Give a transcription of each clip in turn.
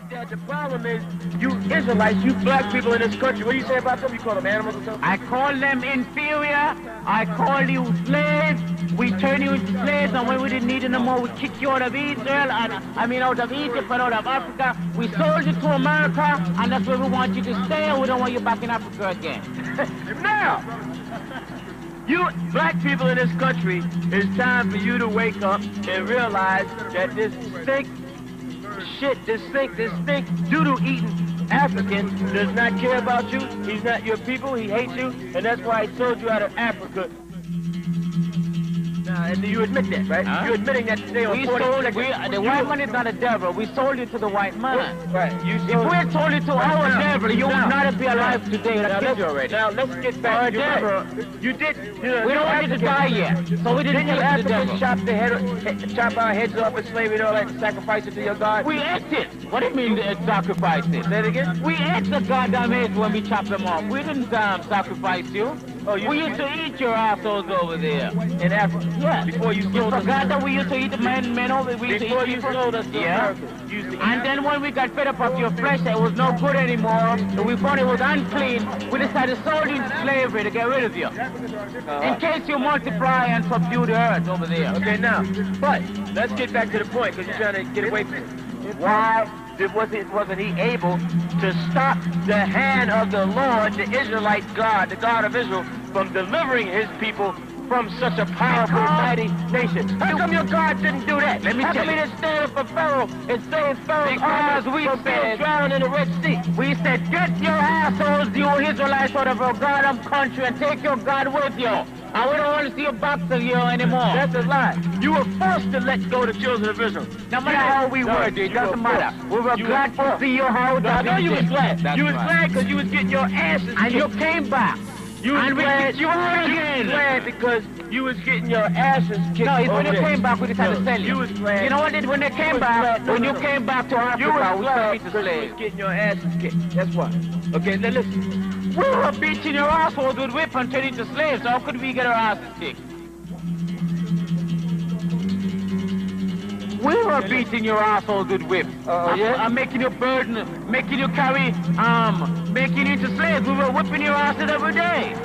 said that the problem is you Israelites, you black people in this country. What do you say about them? You call them animals or something? I call them inferior. I call you slaves. We turn you into slaves, and when we didn't need you no more, we kick you out of Israel, and out of Egypt and out of Africa. We sold you to America, and that's where we want you to stay, and we don't want you back in Africa again. Now, you black people in this country, it's time for you to wake up and realize that this stink doo-doo eating African does not care about you. He's not your people. He hates you, and that's why he sold you out of Africa. And you admit that, right? Huh? You're admitting that today on 42nd. The white man is not a devil. We sold you to the white man. Right. If we had sold you to our devil, you would not be alive today. I'd killed you already. Now, let's get back to your devil. You did. We don't want you to die yet, so we didn't kill the devil. Chop our heads off in slavery and all that and sacrifice it to your God? We ate it. What do you mean sacrifice it? Say it again? We ate the goddamn heads when we chopped them off. We didn't sacrifice you. Oh, we used to eat your assholes over there. In Africa? Yeah. Before you sold us. forgot that we used to eat the men over. We used Before to eat you sold us to America. And then when we got fed up of your flesh, it was no good anymore, and we thought it was unclean, we decided to sold you into slavery to get rid of you. In case you multiply and subdue the earth over there. Okay, now, but let's get back to the point, because you're trying to get away from it. Why wasn't he able to stop the hand of the Lord, the Israelite God, the God of Israel, from delivering his people from such a powerful, mighty nation? How come your God didn't do that? Let me tell you. How come he didn't stand up for Pharaoh and save Pharaoh's armies from being drowned in the Red Sea? We said, get your assholes, you Israelites, out of your goddamn country and take your God with you. And we don't want to see you back to you anymore. That's a lie. You were forced to let go the children of Israel. No matter how we were, it doesn't matter. We were glad to see you how I know you was glad. You was glad because you was getting your asses kicked. And you came back. You was glad. You were again. Glad because you was getting your asses kicked. No, it's when you came back, we decided to sell you. You was glad. You know what? When they came back, when you came back to Africa, we sold you to slaves. You was getting your asses kicked. That's why. Okay, now listen. We were beating your assholes with whip and turning to slaves. How could we get our asses kicked? We were beating your assholes with whip. Yeah? Making you burden, making you carry, making you into slaves. We were whipping your asses every day.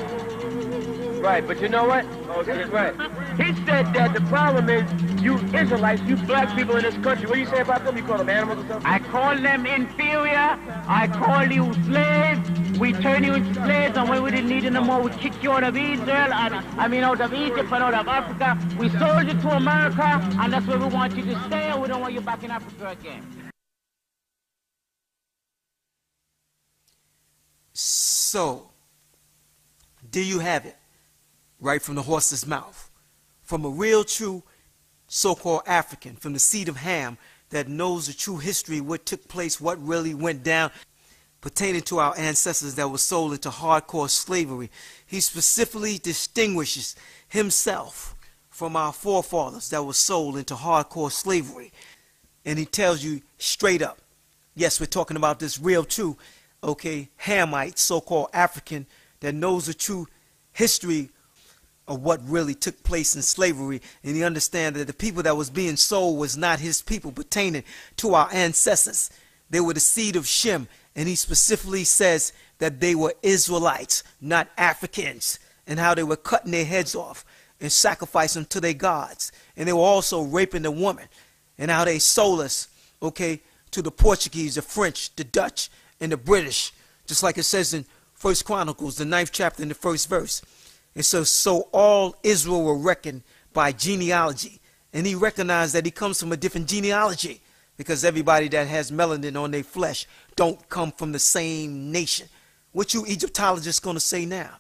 Right, but you know what? Oh, that's right. He said that the problem is you Israelites, you black people in this country. What do you say about them? You call them animals or something? I call them inferior. I call you slaves. We turn you into slaves, and when we didn't need you no more, we kick you out of Israel, and out of Egypt and out of Africa. We sold you to America, and that's where we want you to stay, and we don't want you back in Africa again. So, there you have it, right from the horse's mouth, from a real, true, so-called African, from the seed of Ham, that knows the true history, what took place, what really went down, pertaining to our ancestors that were sold into hardcore slavery. He specifically distinguishes himself from our forefathers that were sold into hardcore slavery. And he tells you straight up, yes, we're talking about this real true, okay, Hamite, so-called African, that knows the true history of what really took place in slavery, and he understands that the people that was being sold was not his people pertaining to our ancestors. They were the seed of Shem, and he specifically says that they were Israelites, not Africans, and how they were cutting their heads off and sacrificing to their gods. And they were also raping the woman, and how they sold us, okay, to the Portuguese, the French, the Dutch, and the British, just like it says in 1 Chronicles, the 9th chapter, in the 1st verse. And so all Israel were reckoned by genealogy. And he recognized that he comes from a different genealogy, because everybody that has melanin on their flesh don't come from the same nation. What you Egyptologists going to say now?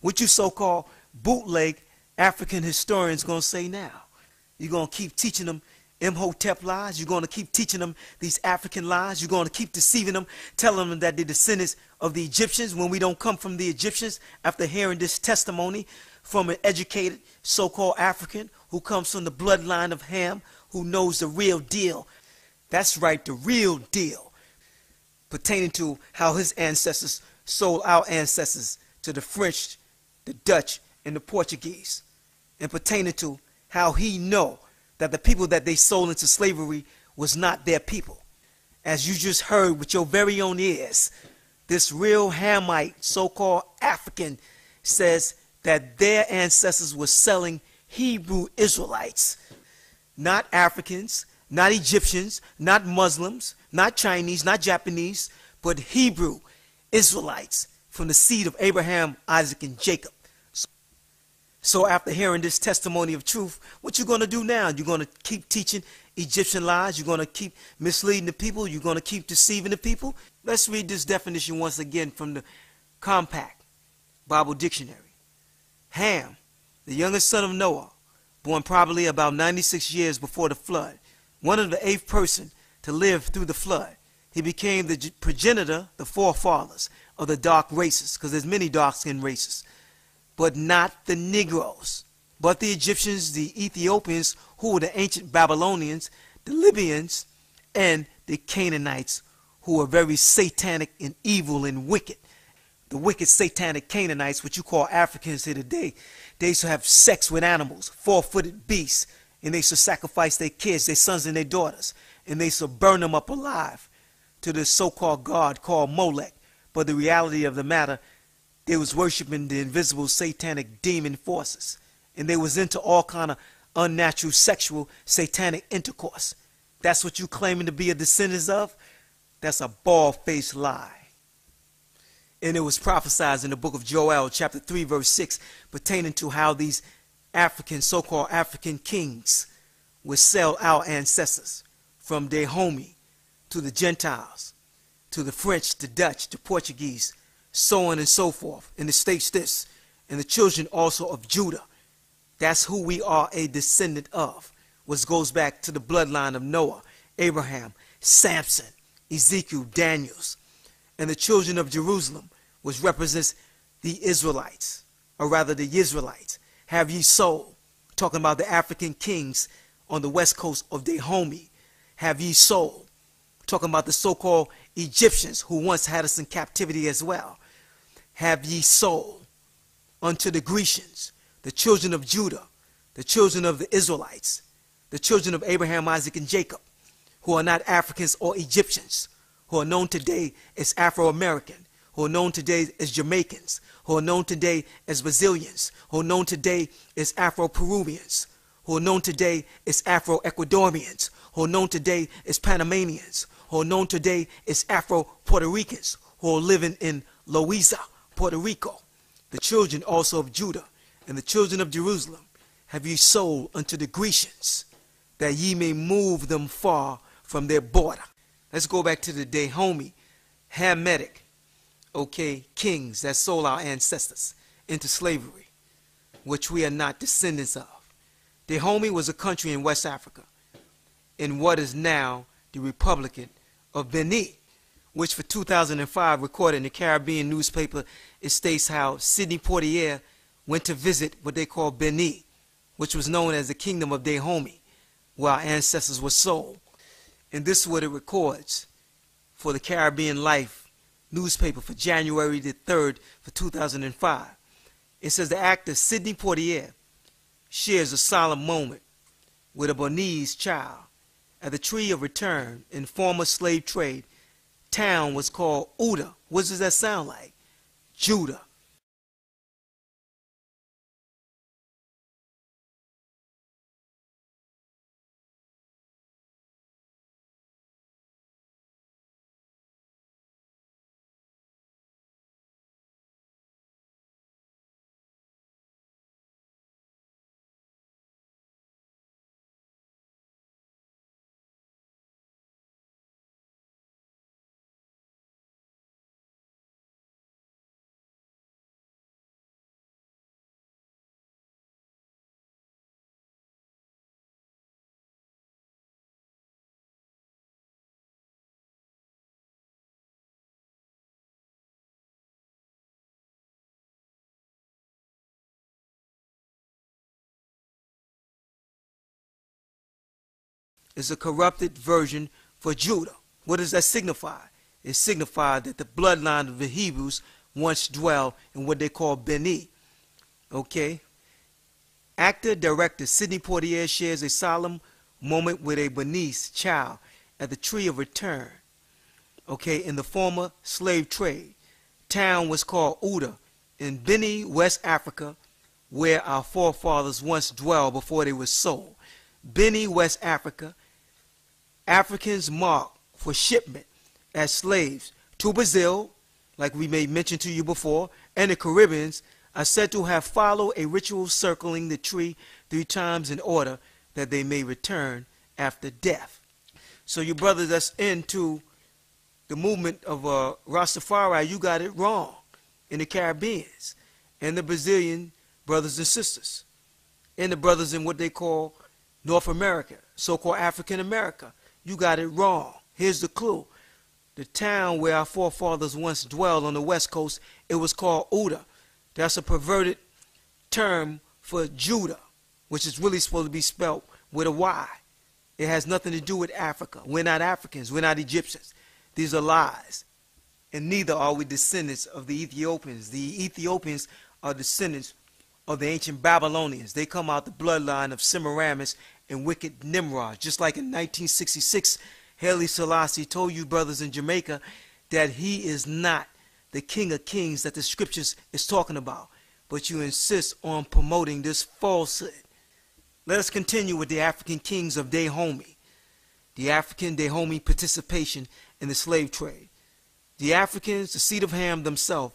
What you so-called bootleg African historians going to say now? You're going to keep teaching them Imhotep lies? You're going to keep teaching them these African lies? You're going to keep deceiving them, telling them that they're descendants of the Egyptians when we don't come from the Egyptians, after hearing this testimony from an educated so-called African who comes from the bloodline of Ham, who knows the real deal. That's right, the real deal, pertaining to how his ancestors sold our ancestors to the French, the Dutch, and the Portuguese, and pertaining to how he know that the people that they sold into slavery was not their people, as you just heard with your very own ears, this real Hamite, so-called African, says that their ancestors were selling Hebrew Israelites, not Africans, not Egyptians, not Muslims, not Chinese, not Japanese, but Hebrew Israelites from the seed of Abraham, Isaac, and Jacob. So after hearing this testimony of truth, what you going to do now? You're going to keep teaching Egyptian lies? You're going to keep misleading the people? You're going to keep deceiving the people? Let's read this definition once again from the Compact Bible Dictionary. Ham, the youngest son of Noah, born probably about 96 years before the flood, one of the 8th person to live through the flood. He became the progenitor, the forefathers of the dark races, because there's many dark-skinned races, but not the Negroes, but the Egyptians, the Ethiopians, who were the ancient Babylonians, the Libyans, and the Canaanites, who were very satanic and evil and wicked. The wicked satanic Canaanites, which you call Africans here today, they used to have sex with animals, 4-footed beasts, and they used to sacrifice their kids, their sons and their daughters, and they used to burn them up alive to this so-called god called Molech. But the reality of the matter, they was worshiping the invisible satanic demon forces, and they was into all kind of unnatural sexual satanic intercourse. That's what you claiming to be a descendant of? That's a bald-faced lie. And it was prophesied in the book of Joel, chapter 3, verse 6, pertaining to how these African, so-called African kings would sell our ancestors from Dahomey to the Gentiles, to the French, the Dutch, the Portuguese, so on and so forth. And it states this, and the children also of Judah. That's who we are a descendant of, which goes back to the bloodline of Noah, Abraham, Samson, Ezekiel, Daniels. And the children of Jerusalem, which represents the Israelites, or rather the Israelites. Have ye sold, talking about the African kings on the west coast of Dahomey. Have ye sold, talking about the so-called Egyptians who once had us in captivity as well. Have ye sold unto the Grecians, the children of Judah, the children of the Israelites, the children of Abraham, Isaac, and Jacob, who are not Africans or Egyptians, who are known today as Afro-American, who are known today as Jamaicans, who are known today as Brazilians, who are known today as Afro-Peruvians, who are known today as Afro-Ecuadorians, who are known today as Panamanians, who are known today as Afro-Puerto Ricans, who are living in Loiza, Puerto Rico. The children also of Judah and the children of Jerusalem have ye sold unto the Grecians, that ye may move them far from their border. Let's go back to the Dahomey, Hamitic, kings that sold our ancestors into slavery, which we are not descendants of. Dahomey was a country in West Africa, in what is now the Republic of Benin, which for 2005 recorded in the Caribbean newspaper, it states how Sidney Poitier went to visit what they call Benin, which was known as the Kingdom of Dahomey, where our ancestors were sold. And this is what it records for the Caribbean Life newspaper for January the 3rd for 2005. It says the actor Sidney Poitier shares a solemn moment with a Beninese child at the Tree of Return in former slave trade. Town was called Uda. What does that sound like? Judah. Is a corrupted version for Judah. What does that signify? It signified that the bloodline of the Hebrews once dwelled in what they call Benin. Actor-director Sidney Poitier shares a solemn moment with a Beninese child at the Tree of Return okay, in the former slave trade. Town was called Uda in Beni, West Africa, where our forefathers once dwelled before they were sold. Beni, West Africa. Africans marked for shipment as slaves to Brazil, like we may mention to you before, and the Caribbeans are said to have followed a ritual circling the tree 3 times in order that they may return after death. So you brothers that's into the movement of Rastafari, you got it wrong in the Caribbeans and the Brazilian brothers and sisters and the brothers in what they call North America, so-called African America. You got it wrong. Here's the clue. The town where our forefathers once dwelled on the West Coast, it was called Uda. That's a perverted term for Judah, which is really supposed to be spelled with a Y. It has nothing to do with Africa. We're not Africans. We're not Egyptians. These are lies. And neither are we descendants of the Ethiopians. The Ethiopians are descendants of the ancient Babylonians. They come out the bloodline of Semiramis and wicked Nimrod. Just like in 1966, Haile Selassie told you brothers in Jamaica that he is not the King of Kings that the scriptures is talking about. But you insist on promoting this falsehood. Let us continue with the African kings of Dahomey. The African Dahomey participation in the slave trade. The Africans, the seed of Ham themselves,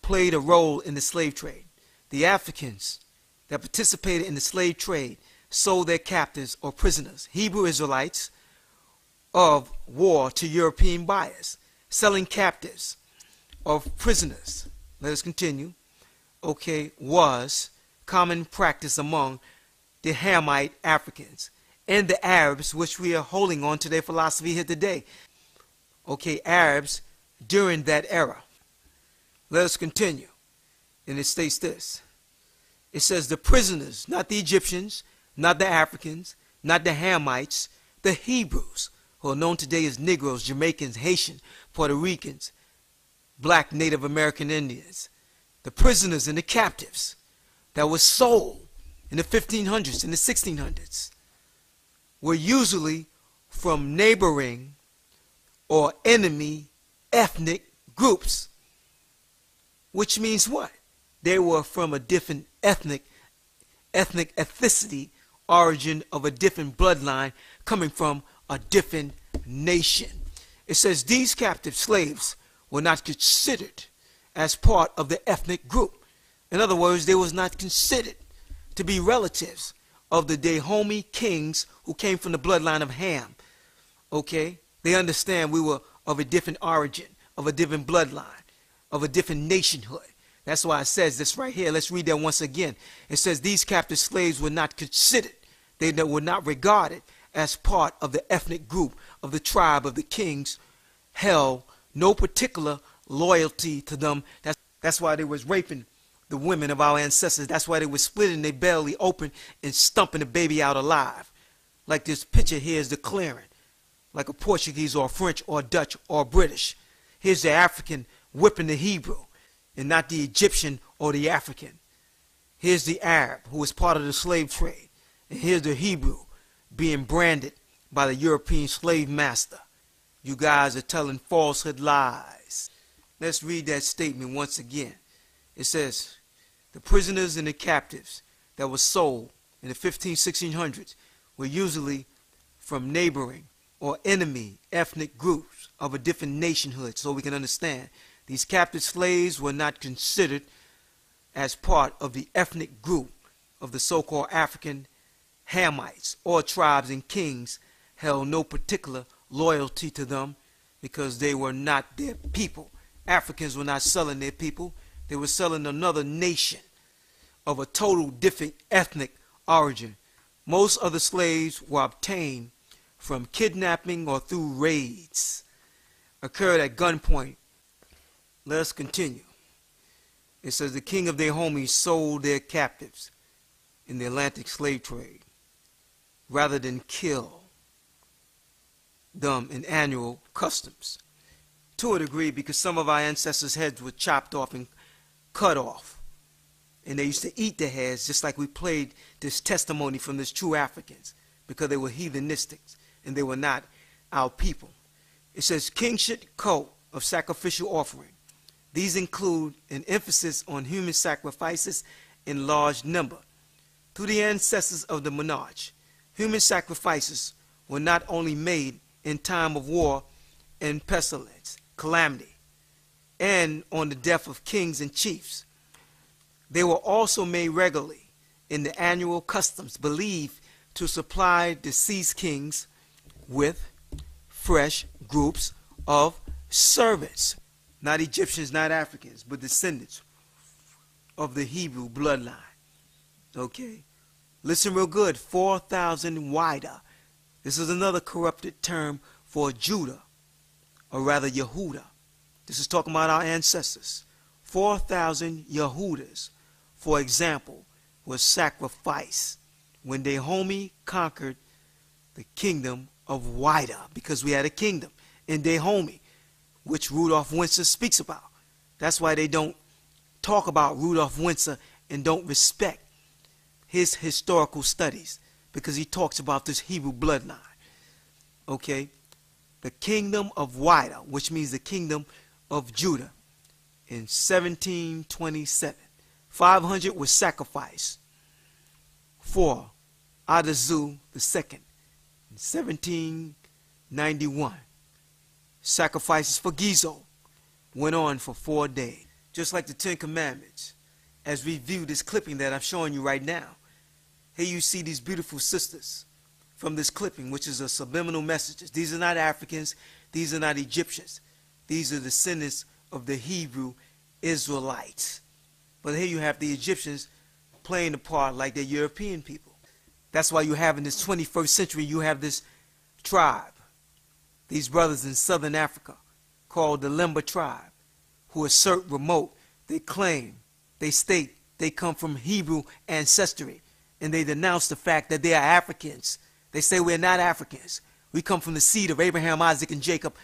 played a role in the slave trade. The Africans that participated in the slave trade sold their captives or prisoners, Hebrew Israelites, of war to European buyers, selling captives of prisoners. Let us continue. Okay, was common practice among the Hamite Africans and the Arabs, which we are holding on to their philosophy here today. Okay, Arabs during that era. Let us continue. And it states this. It says the prisoners, not the Egyptians, not the Africans, not the Hamites, the Hebrews, who are known today as Negroes, Jamaicans, Haitians, Puerto Ricans, black Native American Indians, the prisoners and the captives that were sold in the 1500s and the 1600s were usually from neighboring or enemy ethnic groups, which means what? They were from a different ethnicity, origin of a different bloodline, coming from a different nation. It says these captive slaves were not considered as part of the ethnic group. In other words, they was not considered to be relatives of the Dahomey kings who came from the bloodline of Ham. Okay? They understand we were of a different origin, of a different bloodline, of a different nationhood. That's why it says this right here. Let's read that once again. It says these captive slaves were not considered. They were not regarded as part of the ethnic group of the tribe of the kings. Held no particular loyalty to them. That's why they was raping the women of our ancestors. That's why they were splitting their belly open and stumping the baby out alive. Like this picture here is declaring. Like a Portuguese or French or Dutch or British. Here's the African whipping the Hebrew and not the Egyptian or the African. Here's the Arab who was part of the slave trade. And here's the Hebrew being branded by the European slave master. You guys are telling falsehood lies. Let's read that statement once again. It says, the prisoners and the captives that were sold in the 1600s were usually from neighboring or enemy ethnic groups of a different nationhood, so we can understand. These captive slaves were not considered as part of the ethnic group of the so-called African Hamites or tribes, and kings held no particular loyalty to them because they were not their people. Africans were not selling their people. They were selling another nation of a total different ethnic origin. Most of the slaves were obtained from kidnapping or through raids, occurred at gunpoint. Let us continue. It says the king of Dahomey sold their captives in the Atlantic slave trade rather than kill them in annual customs. To a degree, because some of our ancestors' heads were chopped off and cut off. And they used to eat the heads, just like we played this testimony from these true Africans, because they were heathenistics and they were not our people. It says kingship cult of sacrificial offering. These include an emphasis on human sacrifices in large number. To the ancestors of the monarch, human sacrifices were not only made in time of war and pestilence, calamity, and on the death of kings and chiefs. They were also made regularly in the annual customs believed to supply deceased kings with fresh groups of servants. Not Egyptians, not Africans, but descendants of the Hebrew bloodline. Okay? Listen real good. 4,000 wider. This is another corrupted term for Judah, or rather Yehuda. This is talking about our ancestors. 4,000 Yehudas, for example, was sacrificed when Dahomey conquered the kingdom of Wida, because we had a kingdom in Dahomey, which Rudolph Windsor speaks about. That's why they don't talk about Rudolph Windsor and don't respect his historical studies, because he talks about this Hebrew bloodline. Okay? The kingdom of Wida, which means the kingdom of Judah, in 1727. 500 was sacrificed for Adazu II in 1791. Sacrifices for Gizo went on for 4 days. Just like the 10 Commandments, as we view this clipping that I'm showing you right now. Here you see these beautiful sisters from this clipping, which is a subliminal messages. These are not Africans. These are not Egyptians. These are descendants of the Hebrew Israelites. But here you have the Egyptians playing the part like they're European people. That's why you have in this 21st century, you have this tribe, these brothers in southern Africa called the Lemba tribe, who assert remote. They claim, they state they come from Hebrew ancestry, and they denounce the fact that they are Africans. They say we're not Africans. We come from the seed of Abraham, Isaac, and Jacob.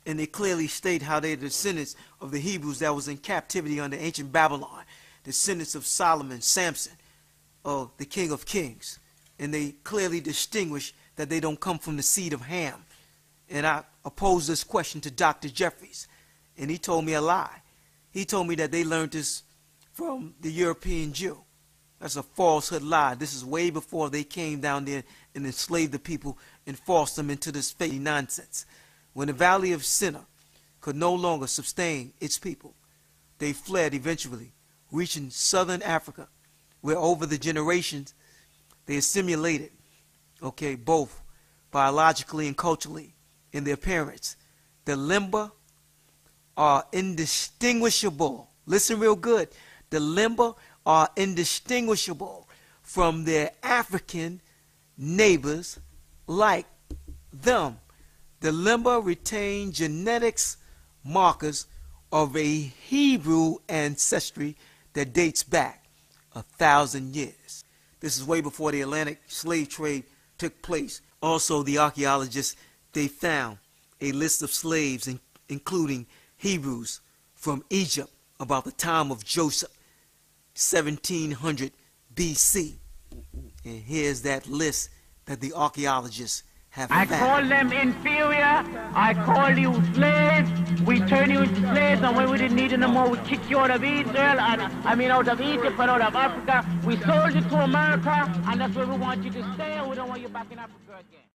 And they clearly state how they're descendants of the Hebrews that was in captivity under ancient Babylon, descendants of Solomon, Samson, of the King of Kings. And they clearly distinguish that they don't come from the seed of Ham. And I posed this question to Dr. Jeffries, and he told me a lie. He told me that they learned this from the European Jew. That's a falsehood lie. This is way before they came down there and enslaved the people and forced them into this fake nonsense. When the Valley of Sinner could no longer sustain its people, they fled eventually, reaching southern Africa, where over the generations they assimilated, okay, both biologically and culturally in their appearance. The Lemba are indistinguishable. Listen real good. The Lemba are indistinguishable from their African neighbors like them. The Lemba retain genetics markers of a Hebrew ancestry that dates back 1,000 years. This is way before the Atlantic slave trade took place. Also, the archaeologists, they found a list of slaves, including Hebrews from Egypt about the time of Joseph, 1700 BC. And here's that list that the archaeologists have found. I call them inferior. I call you slaves. We turn you into slaves, and when we didn't need it no more, we kick you out of Israel, and out of Egypt and out of Africa. We sold you to America, and that's where we want you to stay, and we don't want you back in Africa again.